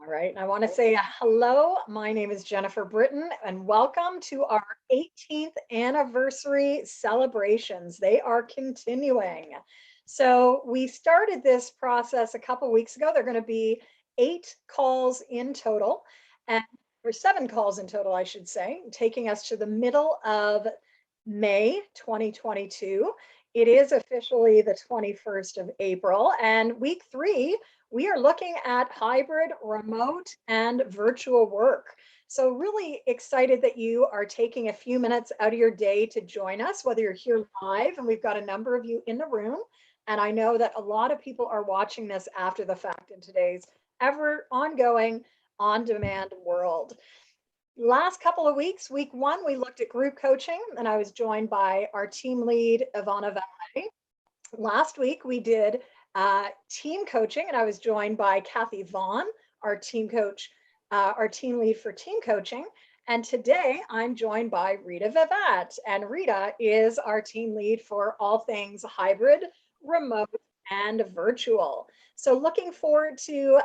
All right. I want to say hello. My name is Jennifer Britton, and welcome to our 18th anniversary celebrations. They are continuing. So, we started this process a couple weeks ago. They're going to be 8 calls in total, and or 7 calls in total, I should say, taking us to the middle of May 2022. It is officially the 21st of April, and week 3 we are looking at hybrid, remote, and virtual work. So, really excited that you are taking a few minutes out of your day to join us, whether you're here live, and we've got a number of you in the room. And I know that a lot of people are watching this after the fact in today's ever ongoing on demand world. Last couple of weeks, week 1, we looked at group coaching, and I was joined by our team lead, Ivana Valle. Last week, we did team coaching, and I was joined by Kathy Vaughn, our team coach, our team lead for team coaching. And today I'm joined by Rita Vivat, and Rita is our team lead for all things hybrid, remote, and virtual. So looking forward to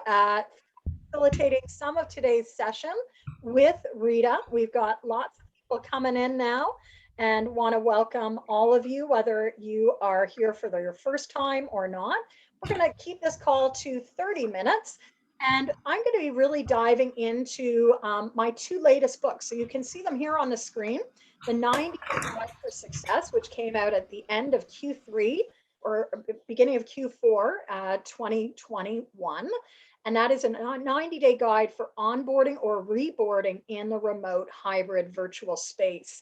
facilitating some of today's session with Rita. We've got lots of people coming in now and want to welcome all of you, whether you are here for your first time or not. We're going to keep this call to 30 minutes. And I'm going to be really diving into my 2 latest books. So you can see them here on the screen. The 90 Days Guide for Success, which came out at the end of Q3 or beginning of Q4 2021. And that is a 90-day guide for onboarding or reboarding in the remote hybrid virtual space.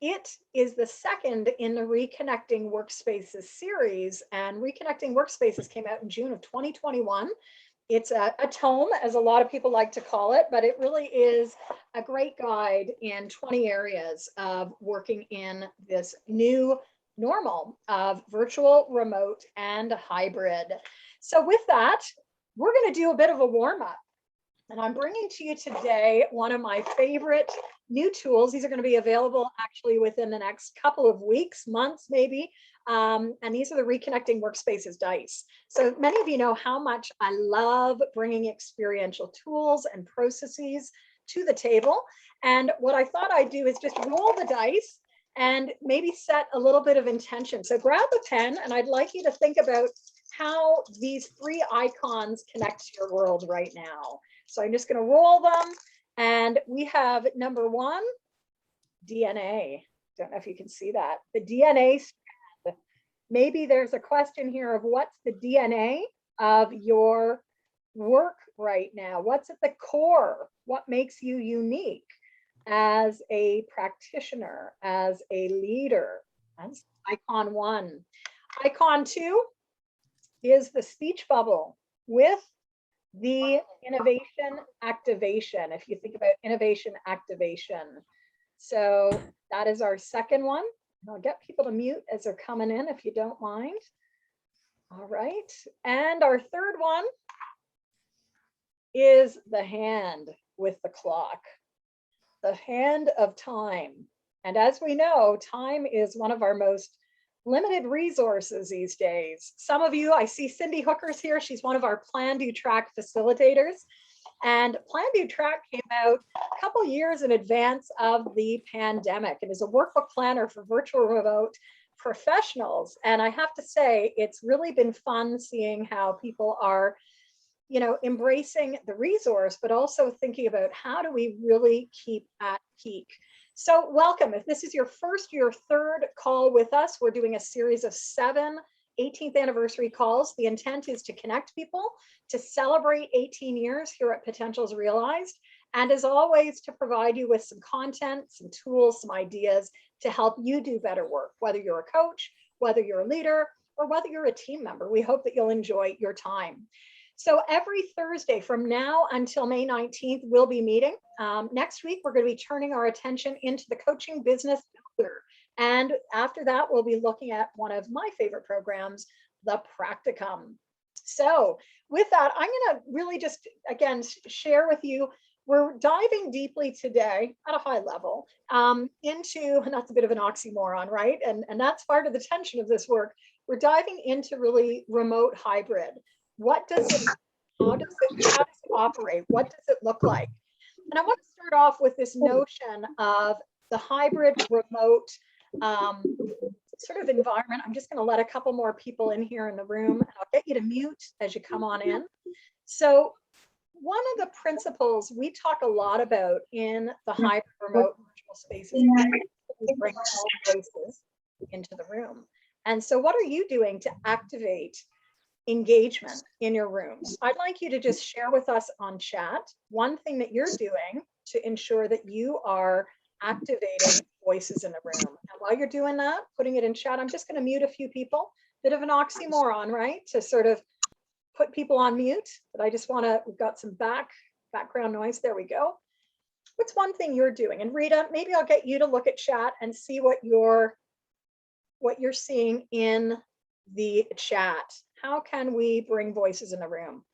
It is the second in the Reconnecting Workspaces series, and Reconnecting Workspaces came out in June of 2021. It's a tome, as a lot of people like to call it, but it really is a great guide in 20 areas of working in this new normal of virtual, remote, and hybrid. So with that, we're going to do a bit of a warm-up. And I'm bringing to you today one of my favorite new tools. These are going to be available actually within the next couple of weeks, months maybe. And these are the Reconnecting Workspaces dice. So many of you know how much I love bringing experiential tools and processes to the table. And what I thought I'd do is just roll the dice and maybe set a little bit of intention. So grab a pen, and I'd like you to think about how these 3 icons connect to your world right now. So I'm just going to roll them. And we have number 1, DNA. Don't know if you can see that. The DNA strand. Maybe there's a question here of what's the DNA of your work right now? What's at the core? What makes you unique as a practitioner, as a leader? That's icon 1. Icon 2 is the speech bubble with the innovation activation. If you think about innovation activation. So that is our second one. I'll get people to mute as they're coming in if you don't mind. All right. And our third one is the hand with the clock, the hand of time. And as we know, time is one of our most limited resources these days. Some of you, I see Cindy Hooker's here. She's one of our Plan, Do, Track facilitators. And Plan, Do, Track came out a couple years in advance of the pandemic and is a workbook planner for virtual remote professionals. And I have to say, it's really been fun seeing how people are, embracing the resource, but also thinking about how do we really keep at peak. So welcome. If this is your first, your third call with us, we're doing a series of 7 18th anniversary calls. The intent is to connect people, to celebrate 18 years here at Potentials Realized, and as always, to provide you with some content, some tools, some ideas to help you do better work, whether you're a coach, whether you're a leader, or whether you're a team member. We hope that you'll enjoy your time. So every Thursday from now until May 19th, we'll be meeting. Next week, we're going to be turning our attention into the coaching business builder. And after that, we'll be looking at one of my favorite programs, the Practicum. So with that, I'm going to really just, again, share with you, we're diving deeply today at a high level into, and that's a bit of an oxymoron, right? And that's part of the tension of this work. We're diving into really remote hybrid. What does it, how does it operate? What does it look like? And I want to start off with this notion of the hybrid remote sort of environment. I'm just going to let a couple more people in here in the room, and I'll get you to mute as you come on in. So one of the principles we talk a lot about in the hybrid remote virtual spaces is bring voices into the room. And so what are you doing to activate engagement in your rooms? I'd like you to just share with us on chat one thing that you're doing to ensure that you are activating voices in the room. And while you're doing that, putting it in chat, I'm just going to mute a few people. Bit of an oxymoron, right? To sort of put people on mute, but I just want to, we've got some background noise. There we go. What's one thing you're doing? And Rita, maybe I'll get you to look at chat and see what you're seeing in the chat. How can we bring voices in the room?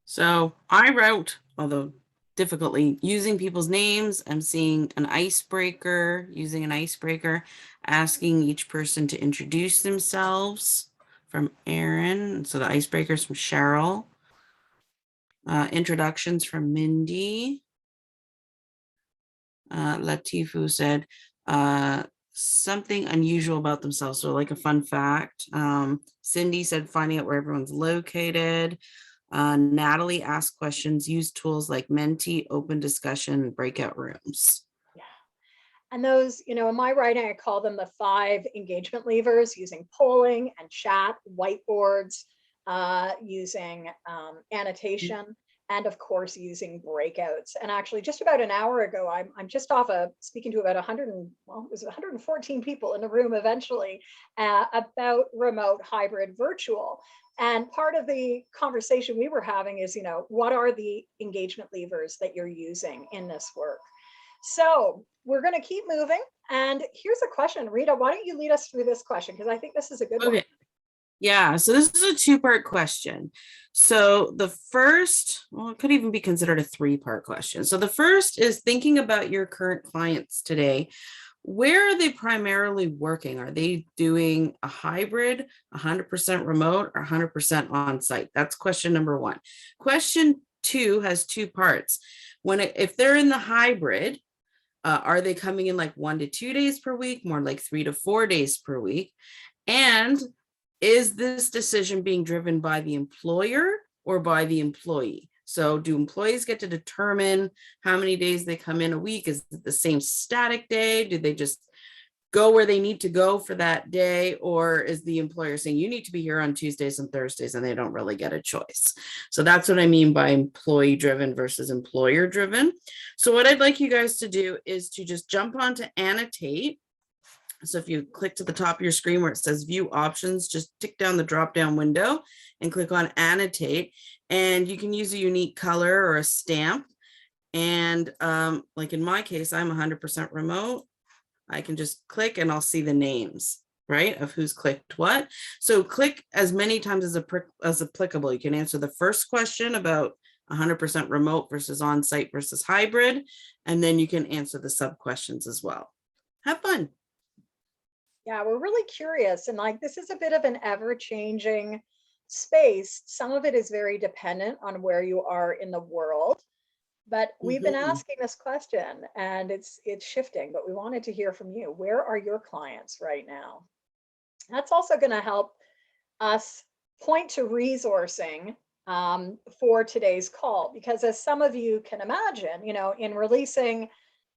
So I wrote, although difficultly, using people's names. I'm seeing an icebreaker, using an icebreaker, asking each person to introduce themselves from Aaron. So the icebreakers from Cheryl. Introductions from Mindy. Latifu said something unusual about themselves, so like a fun fact. Cindy said finding out where everyone's located. Natalie asked questions, use tools like Menti, open discussion, breakout rooms. Yeah. And those, you know, in my writing, I call them the 5 engagement levers, using polling and chat, whiteboards, using annotation, and of course, using breakouts. And actually, just about an hour ago, I'm just off speaking to about 114 people in the room eventually about remote hybrid virtual. And part of the conversation we were having is, you know, what are the engagement levers that you're using in this work? So we're going to keep moving. And here's a question. Rita, why don't you lead us through this question? Because I think this is a good one. Yeah, so this is a 2-part question. So the first, well, it could even be considered a 3-part question. So the first is thinking about your current clients today. Where are they primarily working? Are they doing a hybrid, 100% remote, or 100% on-site? That's question number 1. Question 2 has 2 parts. If they're in the hybrid, are they coming in like 1 to 2 days per week, more like 3 to 4 days per week? And is this decision being driven by the employer or by the employee? So do employees get to determine how many days they come in a week? Is it the same static day? Do they just go where they need to go for that day? Or is the employer saying you need to be here on Tuesdays and Thursdays and they don't really get a choice? So that's what I mean by employee driven versus employer driven. So what I'd like you guys to do is to just jump on to Annotate. So if you click to the top of your screen where it says view options, just tick down the drop down window and click on Annotate. And you can use a unique color or a stamp. And like in my case, I'm 100% remote. I can just click and I'll see the names, right, of who's clicked what. So click as many times as applicable. You can answer the first question about 100% remote versus on-site versus hybrid. And then you can answer the sub questions as well. Have fun. Yeah, we're really curious. And like, this is a bit of an ever-changing space. Some of it is very dependent on where you are in the world. But we've been asking this question and it's shifting, but we wanted to hear from you. Where are your clients right now? That's also going to help us point to resourcing for today's call, because as some of you can imagine, you know, in releasing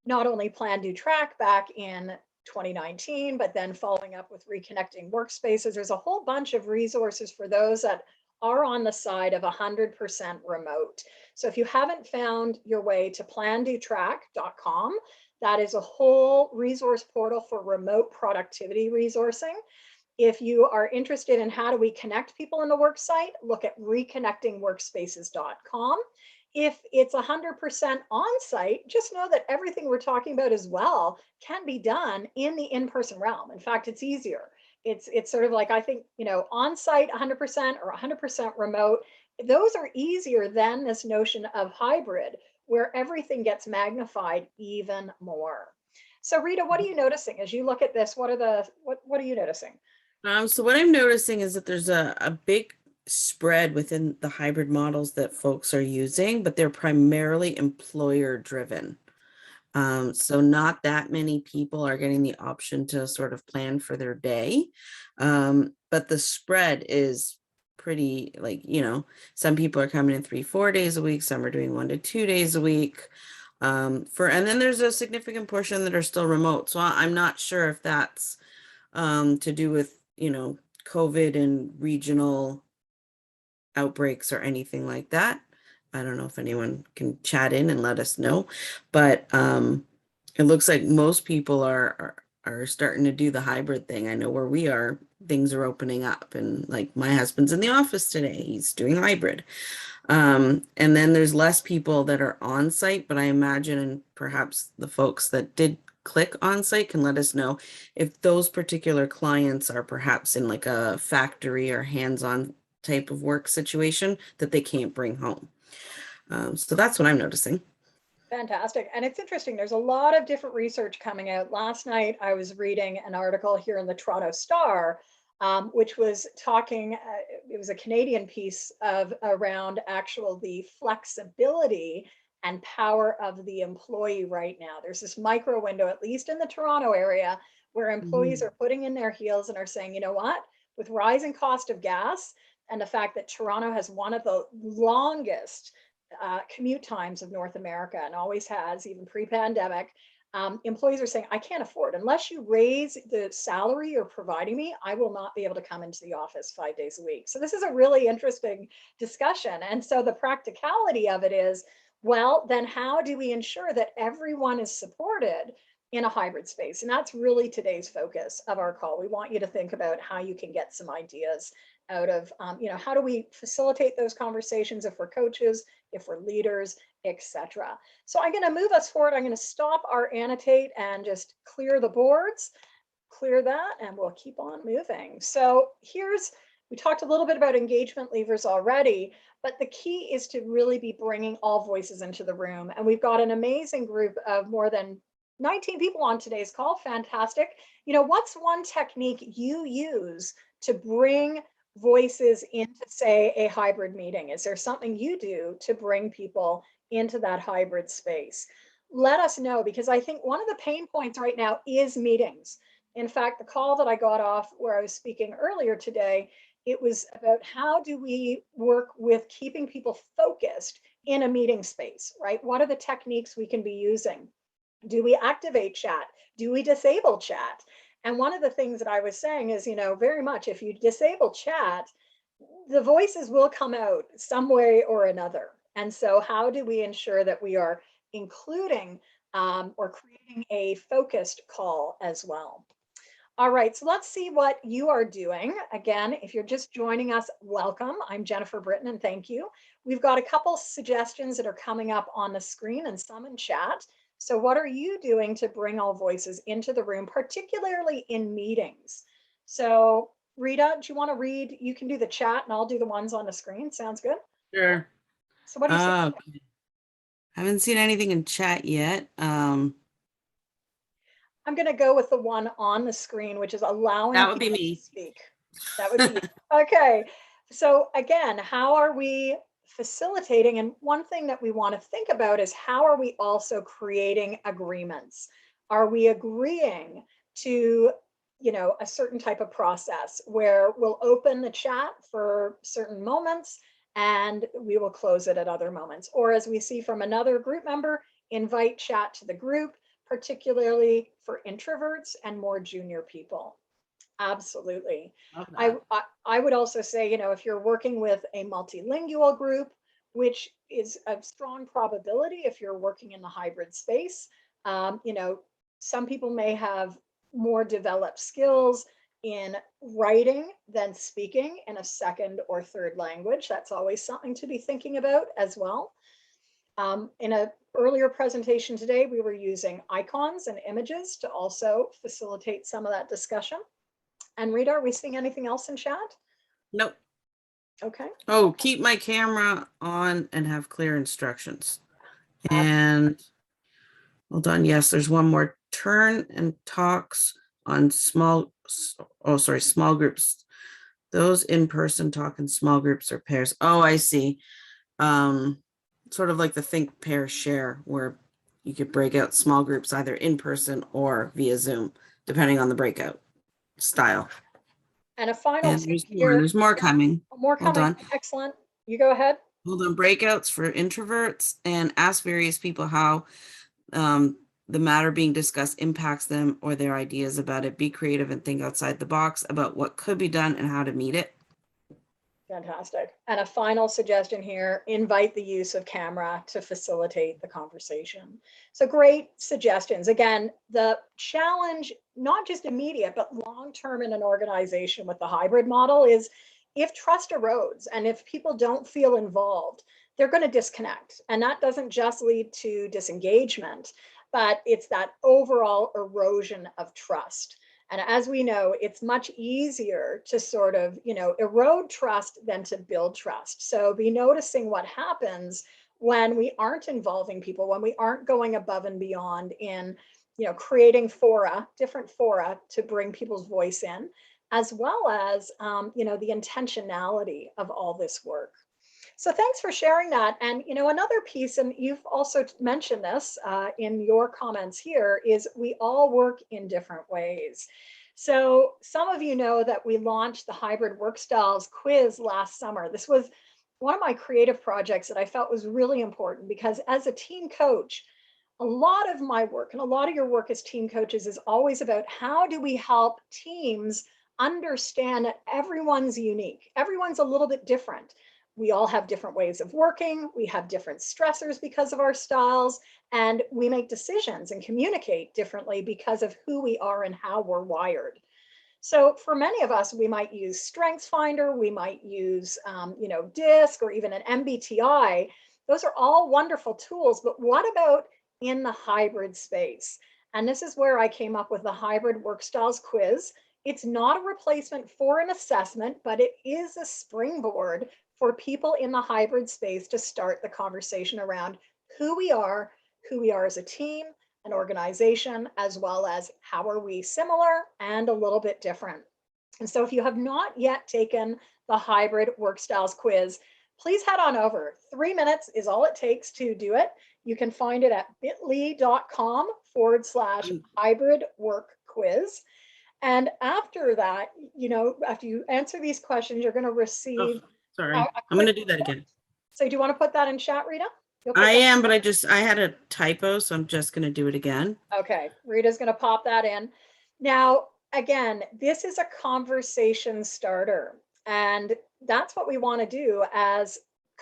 not only Plan, Do, Track back in 2019, but then following up with Reconnecting Workspaces, there's a whole bunch of resources for those that are on the side of 100% remote. So if you haven't found your way to plandotrack.com, that is a whole resource portal for remote productivity resourcing. If you are interested in how do we connect people in the work site, look at reconnectingworkspaces.com. If it's 100% on-site, just know that everything we're talking about as well can be done in the in-person realm. In fact, it's easier. It's sort of like, I think, you know, on-site 100% or 100% remote, those are easier than this notion of hybrid, where everything gets magnified even more. So Rita, what are you noticing as you look at this? What are you noticing? So what I'm noticing is that there's a big spread within the hybrid models that folks are using, but they're primarily employer driven. So not that many people are getting the option to sort of plan for their day. But the spread is pretty, like, some people are coming in 3, 4 days a week, some are doing 1 to 2 days a week. And then there's a significant portion that are still remote. So I'm not sure if that's to do with, COVID and regional outbreaks or anything like that. I don't know if anyone can chat in and let us know, but it looks like most people are starting to do the hybrid thing. I know where we are, things are opening up, and like my husband's in the office today, he's doing hybrid. And then there's less people that are on site, but I imagine, and perhaps the folks that did click on site can let us know if those particular clients are perhaps in like a factory or hands-on type of work situation that they can't bring home. So that's what I'm noticing. Fantastic. And it's interesting. There's a lot of different research coming out. Last night, I was reading an article here in the Toronto Star, which was talking, it was a Canadian piece of around the flexibility and power of the employee right now. There's this micro window, at least in the Toronto area, where employees are putting in their heels and are saying, you know what, with rising cost of gas and the fact that Toronto has one of the longest commute times of North America and always has, even pre-pandemic, employees are saying, I can't afford, unless you raise the salary you're providing me, I will not be able to come into the office 5 days a week. So this is a really interesting discussion. And so the practicality of it is, well, then how do we ensure that everyone is supported in a hybrid space? And that's really today's focus of our call. We want you to think about how you can get some ideas out of, how do we facilitate those conversations if we're coaches, if we're leaders, etc. So I'm going to move us forward. I'm going to stop our annotate and just clear the boards, clear that, and we'll keep on moving. So we talked a little bit about engagement levers already, but the key is to really be bringing all voices into the room. And we've got an amazing group of more than 19 people on today's call. Fantastic. What's one technique you use to bring voices into, say, a hybrid meeting? Is there something you do to bring people into that hybrid space? Let us know, because I think one of the pain points right now is meetings. In fact, the call that I got off where I was speaking earlier today, it was about how do we work with keeping people focused in a meeting space, right? What are the techniques we can be using? Do we activate chat? Do we disable chat? And one of the things that I was saying is, very much if you disable chat, the voices will come out some way or another. And so how do we ensure that we are including or creating a focused call as well? All right, so let's see what you are doing. Again, if you're just joining us, welcome. I'm Jennifer Britton, and thank you. We've got a couple suggestions that are coming up on the screen and some in chat. So what are you doing to bring all voices into the room, particularly in meetings? So Rita, do you want to read? You can do the chat and I'll do the ones on the screen. Sounds good? Sure. So what do you say? Okay. Haven't seen anything in chat yet. I'm going to go with the one on the screen, which is allowing That would be people me. to speak. That would be you. Okay. So again, how are we facilitating? And one thing that we want to think about is how are we also creating agreements? Are we agreeing to, a certain type of process where we'll open the chat for certain moments and we will close it at other moments? Or as we see from another group member, invite chat to the group, particularly for introverts and more junior people. Absolutely. I would also say, if you're working with a multilingual group, which is a strong probability if you're working in the hybrid space, some people may have more developed skills in writing than speaking in a second or third language. That's always something to be thinking about as well. In an earlier presentation today, we were using icons and images to also facilitate some of that discussion. And Rita, are we seeing anything else in chat? Nope. Okay. Oh, keep my camera on and have clear instructions. And hold on. Yes, there's one more. Turn and talks on small groups Those in person talk in small groups or pairs. Oh, I see. Sort of like the think, pair, share, where you could break out small groups either in person or via Zoom, depending on the breakout style. And a final And tip here, there's more coming. more Hold coming. on. Excellent. You go ahead. Hold on. Breakouts for introverts, and ask various people how the matter being discussed impacts them or their ideas about it. Be creative and think outside the box about what could be done and how to meet it. Fantastic. And a final suggestion here, invite the use of camera to facilitate the conversation. So great suggestions. Again, the challenge, not just immediate, but long-term in an organization with the hybrid model is if trust erodes and if people don't feel involved, they're going to disconnect. And that doesn't just lead to disengagement, but it's that overall erosion of trust. And as we know, it's much easier to sort of, erode trust than to build trust. So be noticing what happens when we aren't involving people, when we aren't going above and beyond in, creating fora, different fora to bring people's voice in, as well as, the intentionality of all this work. So thanks for sharing that. And another piece, and you've also mentioned this in your comments here, is we all work in different ways. So some of you know that we launched the Hybrid Work Styles quiz last summer. This was one of my creative projects that I felt was really important because as a team coach, a lot of my work and a lot of your work as team coaches is always about how do we help teams understand that everyone's unique. Everyone's a little bit different. We all have different ways of working. We have different stressors because of our styles, and we make decisions and communicate differently because of who we are and how we're wired. So for many of us, we might use StrengthsFinder, we might use, DISC or even an MBTI. Those are all wonderful tools, but what about in the hybrid space? And this is where I came up with the Hybrid Work Styles quiz. It's not a replacement for an assessment, but it is a springboard for people in the hybrid space to start the conversation around who we are as a team, an organization, as well as how are we similar and a little bit different. And so if you have not yet taken the Hybrid Work Styles quiz, please head on over. 3 minutes is all it takes to do it. You can find it at bit.ly/hybrid work quiz. And after that, after you answer these questions, you're going to receive Sorry, I'm going to do that again. So do you want to put that in chat, Rita? I am, but I had a typo, so I'm just going to do it again. Okay, Rita's going to pop that in. Now, again, this is a conversation starter, and that's what we want to do as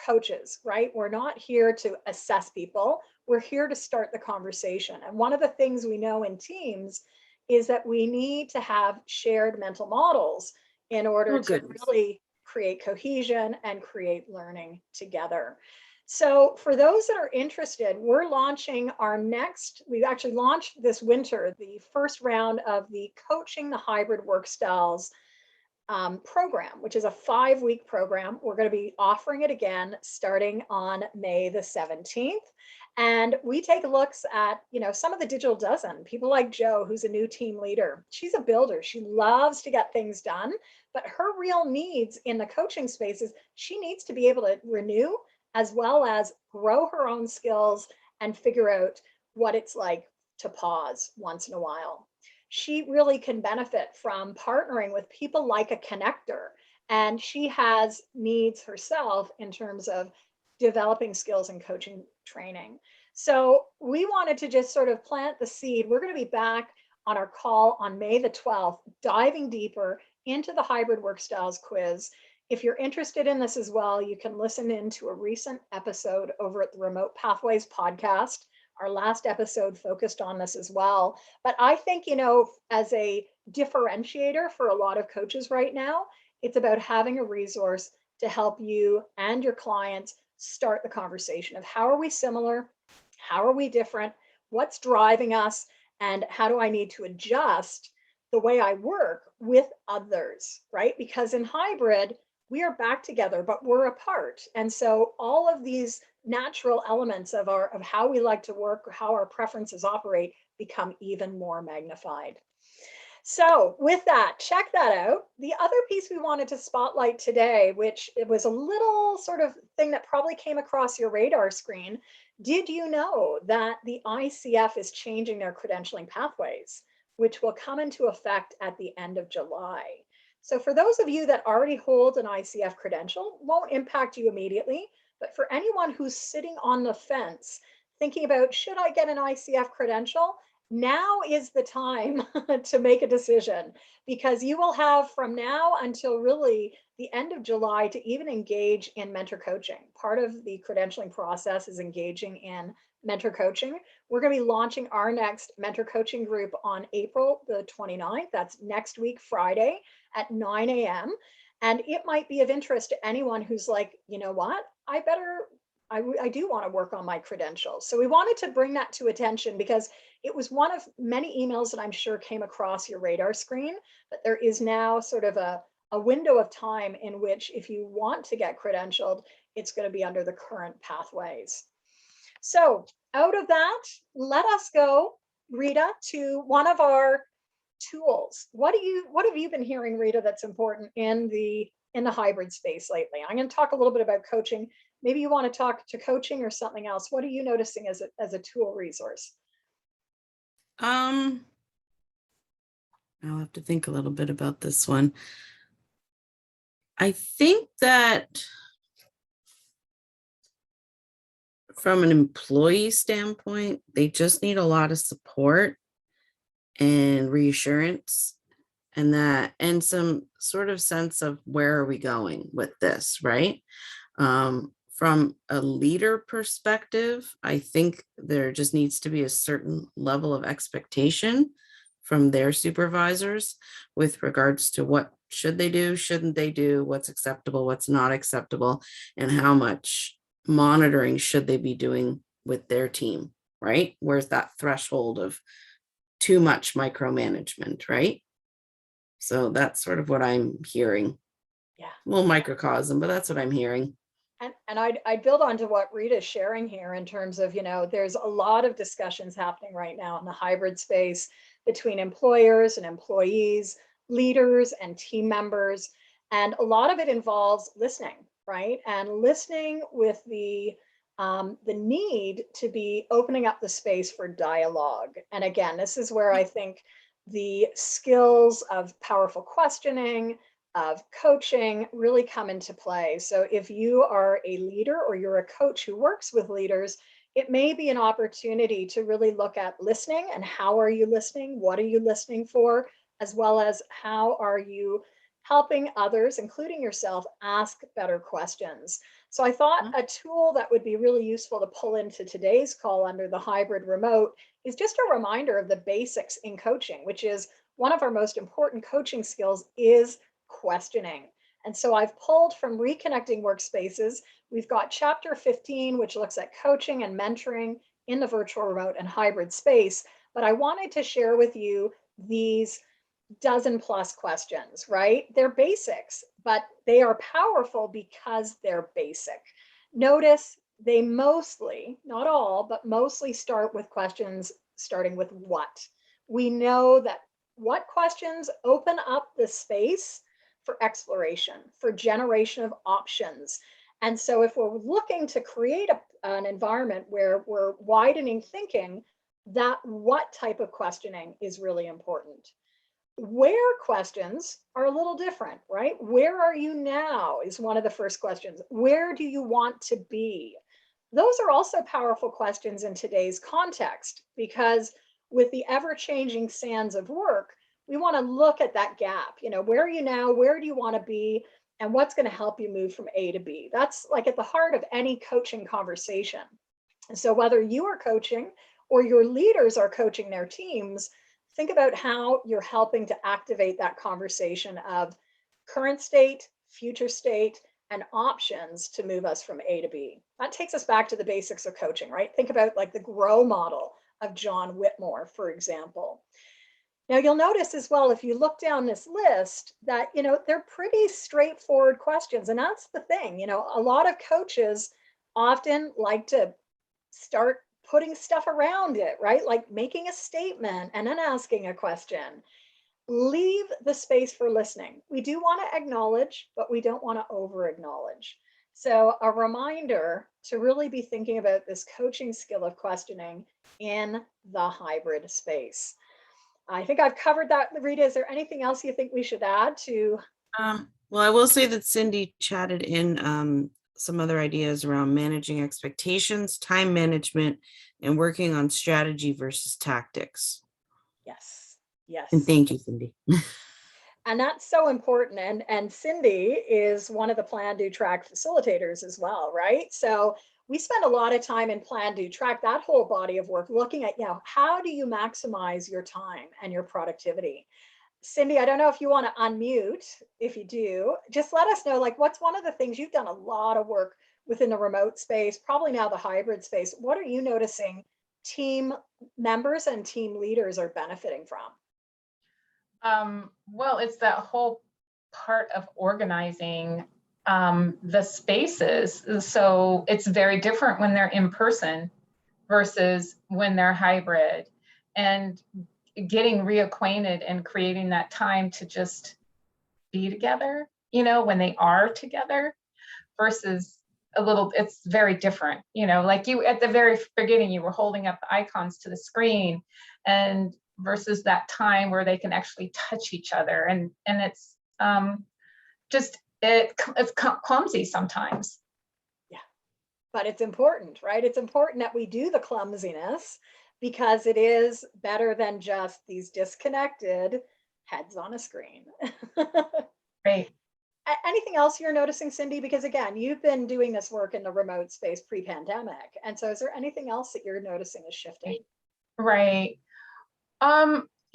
coaches, right? We're not here to assess people. We're here to start the conversation. And one of the things we know in teams is that we need to have shared mental models in order to really create cohesion and create learning together. So for those that are interested, we're launching we've actually launched this winter, the first round of the Coaching the Hybrid Work Styles program, which is a 5-week program. We're going to be offering it again starting on May the 17th. And we take looks at, some of the digital dozen, people like Jo, who's a new team leader. She's a builder. She loves to get things done, but her real needs in the coaching space is she needs to be able to renew as well as grow her own skills and figure out what it's like to pause once in a while. She really can benefit from partnering with people like a connector. And she has needs herself in terms of developing skills and coaching training. So we wanted to just sort of plant the seed. We're going to be back on our call on May the 12th, diving deeper into the Hybrid Work Styles quiz. If you're interested in this as well, you can listen in to a recent episode over at the Remote Pathways podcast. Our last episode focused on this as well. But I think, as a differentiator for a lot of coaches right now, it's about having a resource to help you and your clients start the conversation of how are we similar? How are we different? What's driving us? And how do I need to adjust the way I work with others, right? Because in hybrid, we are back together, but we're apart. And so all of these natural elements of how we like to work, how our preferences operate become even more magnified. So with that, check that out. The other piece we wanted to spotlight today, which it was a little sort of thing that probably came across your radar screen. Did you know that the ICF is changing their credentialing pathways, which will come into effect at the end of July? So for those of you that already hold an ICF credential, won't impact you immediately, but for anyone who's sitting on the fence, thinking about, should I get an ICF credential? Now is the time to make a decision, because you will have from now until really the end of July to even engage in mentor coaching. Part of the credentialing process is engaging in mentor coaching. We're going to be launching our next mentor coaching group on April the 29th. That's next week, Friday at 9 a.m. And it might be of interest to anyone who's like, you know what, I do want to work on my credentials. So we wanted to bring that to attention because it was one of many emails that I'm sure came across your radar screen, but there is now sort of a window of time in which if you want to get credentialed, it's going to be under the current pathways. So out of that, let us go, Rita, to one of our tools. What have you been hearing, Rita, that's important in the hybrid space lately? I'm going to talk a little bit about coaching. Maybe you want to talk to coaching or something else. What are you noticing as a tool resource? I'll have to think a little bit about this one. I think that from an employee standpoint, they just need a lot of support and reassurance and some sort of sense of where are we going with this, right? From a leader perspective, I think there just needs to be a certain level of expectation from their supervisors with regards to what should they do, shouldn't they do, what's acceptable, what's not acceptable, and how much monitoring should they be doing with their team, right? Where's that threshold of too much micromanagement, right? So that's sort of what I'm hearing. Yeah. Well, microcosm, but that's what I'm hearing. And I'd build on to what Rita's sharing here in terms of, there's a lot of discussions happening right now in the hybrid space between employers and employees, leaders and team members. And a lot of it involves listening, right? And listening with the need to be opening up the space for dialogue. And again, this is where I think the skills of powerful questioning, of coaching really come into play. So if you are a leader or you're a coach who works with leaders, it may be an opportunity to really look at listening and how are you listening? What are you listening for? As well as how are you helping others, including yourself, ask better questions. So I thought a tool that would be really useful to pull into today's call under the hybrid remote is just a reminder of the basics in coaching, which is one of our most important coaching skills is questioning. And so I've pulled from Reconnecting Workspaces. We've got chapter 15, which looks at coaching and mentoring in the virtual remote and hybrid space. But I wanted to share with you these dozen plus questions, right? They're basics, but they are powerful because they're basic. Notice they mostly, not all, but mostly start with questions starting with what. We know that what questions open up the space for exploration, for generation of options. And so if we're looking to create an environment where we're widening thinking, that what type of questioning is really important. Where questions are a little different, right? Where are you now is one of the first questions. Where do you want to be? Those are also powerful questions in today's context, because with the ever-changing sands of work, we want to look at that gap. Where are you now? Where do you want to be? And what's going to help you move from A to B? That's like at the heart of any coaching conversation. And so whether you are coaching or your leaders are coaching their teams, think about how you're helping to activate that conversation of current state, future state, and options to move us from A to B. That takes us back to the basics of coaching, right? Think about like the GROW model of John Whitmore, for example. Now you'll notice as well, if you look down this list, that, they're pretty straightforward questions. And that's the thing, a lot of coaches often like to start putting stuff around it, right? Like making a statement and then asking a question. leave the space for listening. We do want to acknowledge, but we don't want to over acknowledge. So, a reminder to really be thinking about this coaching skill of questioning in the hybrid space. I think I've covered that. Rita, is there anything else you think we should add to? Well, I will say that Cindy chatted in some other ideas around managing expectations, time management, and working on strategy versus tactics. Yes, And yes. thank you, Cindy. And that's so important. And Cindy is one of the Plan Do Track facilitators as well, right? So we spend a lot of time in Plan Do Track, that whole body of work, looking at, how do you maximize your time and your productivity? Cindy, I don't know if you want to unmute. If you do, just let us know, like, what's one of the things you've done a lot of work within the remote space, probably now the hybrid space. What are you noticing team members and team leaders are benefiting from? Well, it's that whole part of organizing the spaces. So it's very different when they're in person versus when they're hybrid, and getting reacquainted and creating that time to just be together, when they are together versus it's very different, like you at the very beginning, you were holding up the icons to the screen, and versus that time where they can actually touch each other, and it's just it's clumsy sometimes. Yeah, but it's important, right? It's important that we do the clumsiness because it is better than just these disconnected heads on a screen. Right. Anything else you're noticing, Cindy? Because again, you've been doing this work in the remote space pre-pandemic. And so is there anything else that you're noticing is shifting? Right.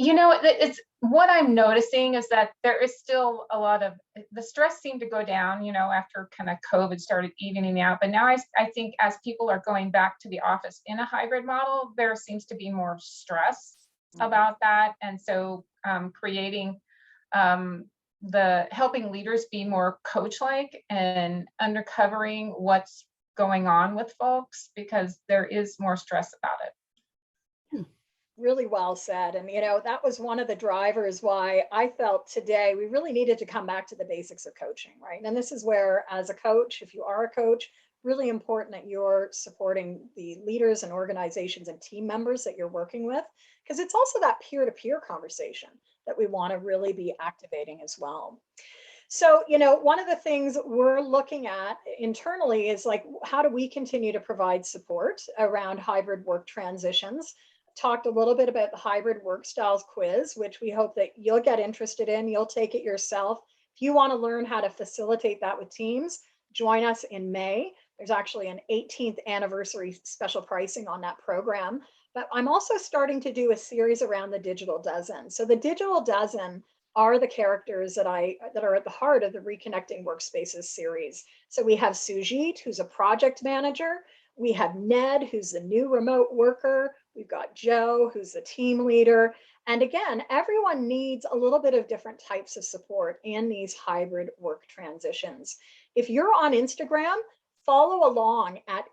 It's what I'm noticing is that there is still a lot of the stress seemed to go down, after kind of COVID started evening out. But now I think as people are going back to the office in a hybrid model, there seems to be more stress about that. And so creating the helping leaders be more coach-like and uncovering what's going on with folks, because there is more stress about it. Really well said. And, that was one of the drivers why I felt today we really needed to come back to the basics of coaching, right? And this is where, as a coach, if you are a coach, really important that you're supporting the leaders and organizations and team members that you're working with, because it's also that peer-to-peer conversation that we want to really be activating as well. So, one of the things we're looking at internally is like, how do we continue to provide support around hybrid work transitions? Talked a little bit about the hybrid work styles quiz, which we hope that you'll get interested in. You'll take it yourself. If you want to learn how to facilitate that with teams, join us in May. There's actually an 18th anniversary special pricing on that program. But I'm also starting to do a series around the Digital Dozen. So the Digital Dozen are the characters that are at the heart of the Reconnecting Workspaces series. So we have Sujit, who's a project manager. We have Ned, who's the new remote worker. We've got Joe, who's the team leader. And again, everyone needs a little bit of different types of support in these hybrid work transitions. If you're on Instagram, follow along on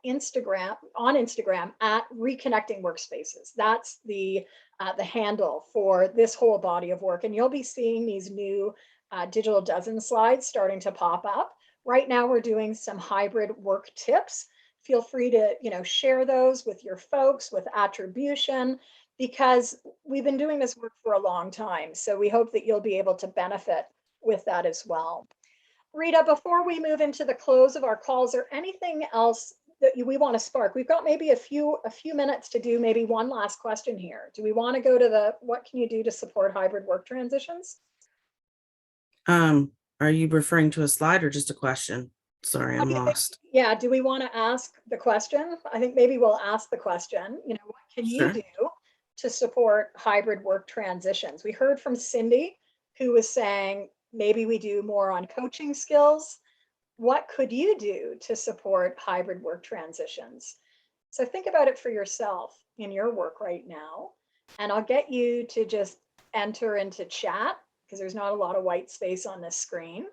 Instagram at Reconnecting Workspaces. That's the handle for this whole body of work. And you'll be seeing these new Digital Dozen slides starting to pop up. Right now, we're doing some hybrid work tips. Feel free to, share those with your folks with attribution, because we've been doing this work for a long time. So we hope that you'll be able to benefit with that as well. Rita, before we move into the close of our call, is there anything else that we want to spark? We've got maybe a few minutes to do maybe one last question here. Do we want to go to what can you do to support hybrid work transitions? Are you referring to a slide or just a question? Sorry, I'm lost. Yeah, do we want to ask the question? I think maybe we'll ask the question, what can you do to support hybrid work transitions? We heard from Cindy, who was saying maybe we do more on coaching skills. What could you do to support hybrid work transitions? So think about it for yourself in your work right now. And I'll get you to just enter into chat, because there's not a lot of white space on this screen.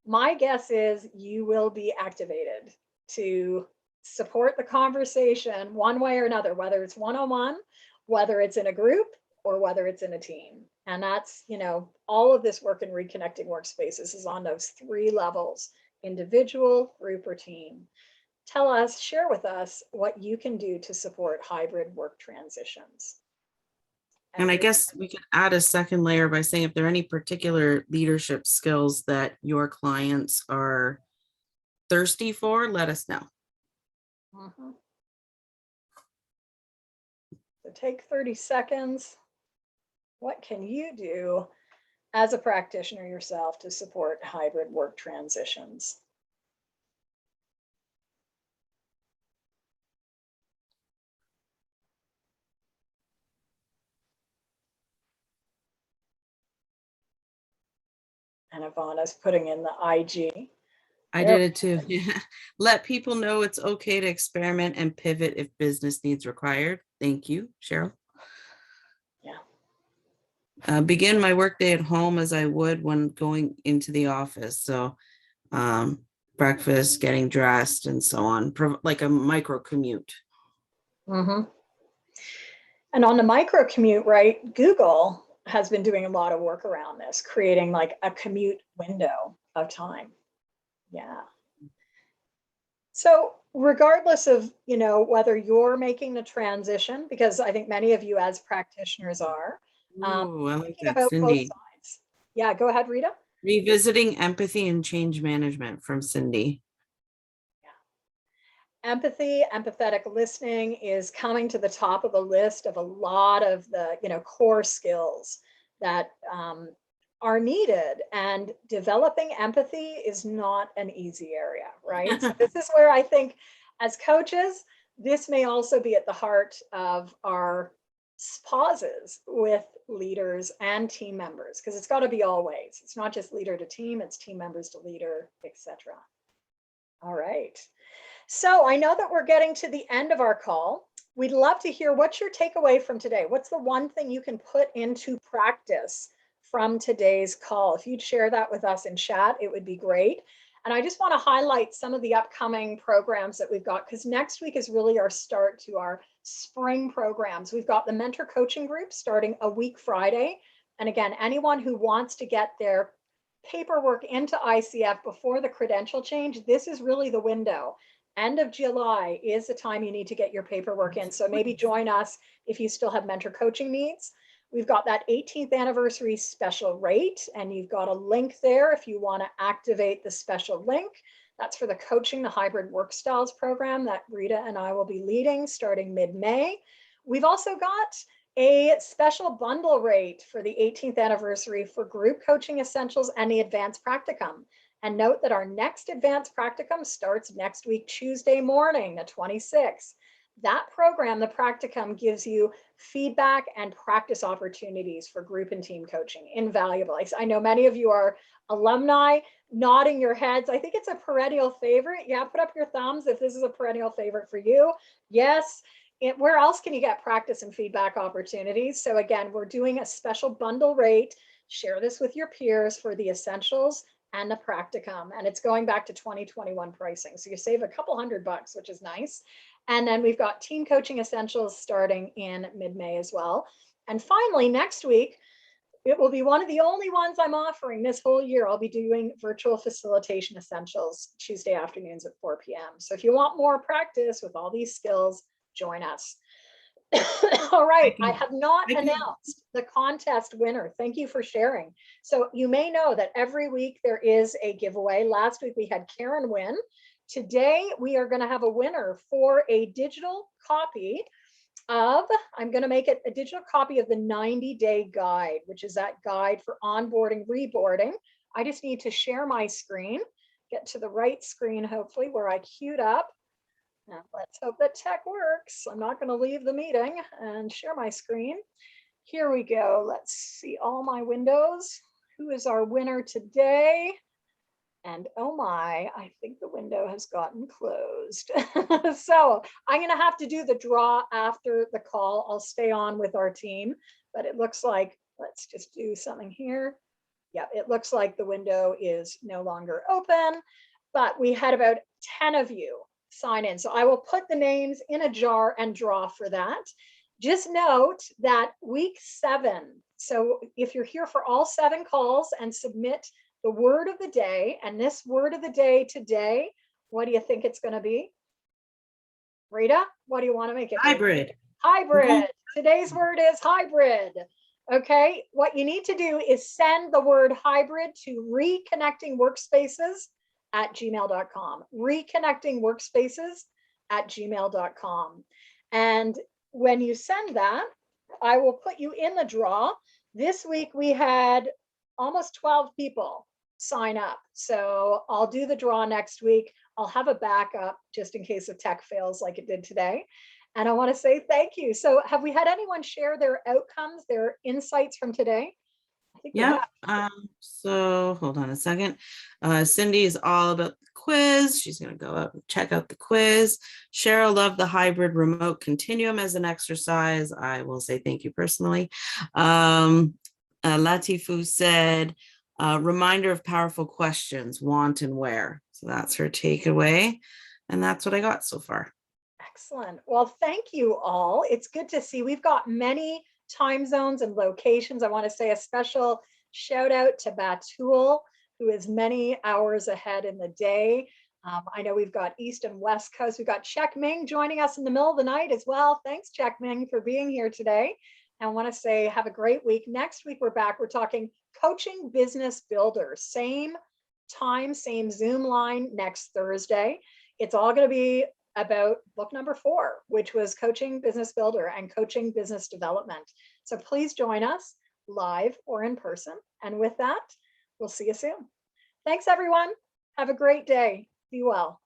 My guess is you will be activated to support the conversation one way or another, whether it's one-on-one, whether it's in a group, or whether it's in a team. And that's, all of this work in reconnecting workspaces is on those 3 levels: individual, group, or team. Share with us what you can do to support hybrid work transitions. And I Rita? guess we could add a second layer by saying if there are any particular leadership skills that your clients are thirsty for, let us know. Mhm. So take 30 seconds. What can you do as a practitioner yourself to support hybrid work transitions? And Ivana's putting in the IG. I There did it too. Yeah. Let people know it's okay to experiment and pivot if business needs required. Thank you, Cheryl. Yeah. Begin my workday at home as I would when going into the office. So breakfast, getting dressed, and so on, like a micro commute. Mm-hmm. And on the micro commute, right, Google has been doing a lot of work around this, creating like a commute window of time. Yeah. So regardless of, whether you're making the transition, because I think many of you as practitioners are, Ooh, I like thinking that, about both Cindy. sides. Yeah, go ahead, Rita. Revisiting empathy and change management from Cindy. Empathy, empathetic listening is coming to the top of the list of a lot of the, core skills that are needed. And developing empathy is not an easy area, right? So this is where I think as coaches, this may also be at the heart of our pauses with leaders and team members, because it's got to be always. It's not just leader to team, it's team members to leader, etc. All right. So I know that we're getting to the end of our call. We'd love to hear what's your takeaway from today. What's the one thing you can put into practice from today's call? If you'd share that with us in chat, it would be great. And I just want to highlight some of the upcoming programs that we've got, because next week is really our start to our spring programs. We've got the mentor coaching group starting a week Friday. And again, anyone who wants to get their paperwork into ICF before the credential change, this is really the window. End of July is the time you need to get your paperwork in. So maybe join us if you still have mentor coaching needs. We've got that 18th anniversary special rate, and you've got a link there if you want to activate the special link. That's for the Coaching the Hybrid Work Styles program that Rita and I will be leading starting mid-May. We've also got a special bundle rate for the 18th anniversary for Group Coaching Essentials and the Advanced Practicum. And note that our next advanced practicum starts next week, Tuesday morning, the 26th. That program, the practicum, gives you feedback and practice opportunities for group and team coaching. Invaluable. I know many of you are alumni, nodding your heads. I think it's a perennial favorite. Yeah, put up your thumbs if this is a perennial favorite for you. Yes. Where else can you get practice and feedback opportunities? So again, we're doing a special bundle rate. Share this with your peers for the essentials and the practicum, and it's going back to 2021 pricing. So you save a couple $100, which is nice. And then we've got team coaching essentials starting in mid-May as well. And finally, next week, it will be one of the only ones I'm offering this whole year. I'll be doing virtual facilitation essentials Tuesday afternoons at 4 p.m. So if you want more practice with all these skills, join us. All right, I have not announced the contest winner. Thank you for sharing. So you may know that every week there is a giveaway. Last week we had Karen win. Today we are going to have a winner for a digital copy of, I'm going to make it a digital copy of the 90-day guide, which is that guide for onboarding, reboarding. I just need to share my screen, get to the right screen, hopefully, where I queued up. Now, let's hope that tech works. I'm not going to leave the meeting and share my screen. Here we go. Let's see all my windows. Who is our winner today? And oh my, I think the window has gotten closed. So I'm going to have to do the draw after the call. I'll stay on with our team, but it looks like, let's just do something here. Yeah, it looks like the window is no longer open, but we had about 10 of you sign in. So I will put the names in a jar and draw for that. Just note that week 7, so if you're here for all 7 calls and submit the word of the day, and this word of the day today, what do you think it's going to be? Rita, what do you want to make it? Hybrid. Hybrid. Today's word is hybrid. Okay, what you need to do is send the word hybrid to reconnectingworkspaces@gmail.com. Reconnectingworkspaces@gmail.com. And when you send that, I will put you in the draw. This week we had almost 12 people sign up. So I'll do the draw next week. I'll have a backup just in case the tech fails like it did today. And I want to say thank you. So have we had anyone share their outcomes, their insights from today? I think we Yeah. have. So hold on a second. Cindy is all about the quiz. She's going to go up and check out the quiz. Cheryl loved the hybrid remote continuum as an exercise. I will say thank you personally. Latifu said, reminder of powerful questions, want and where. So that's her takeaway. And that's what I got so far. Excellent. Well, thank you all. It's good to see we've got many time zones and locations. I want to say a special shout out to Batul, who is many hours ahead in the day. I know we've got East and West Coast. We've got Check Ming joining us in the middle of the night as well. Thanks, Check Ming, for being here today. And I want to say have a great week. Next week, we're back. We're talking coaching business builders. Same time, same Zoom line next Thursday. It's all going to be about book number 4, which was Coaching Business Builder and Coaching Business Development. So please join us live or in person. And with that, we'll see you soon. Thanks, everyone. Have a great day. Be well.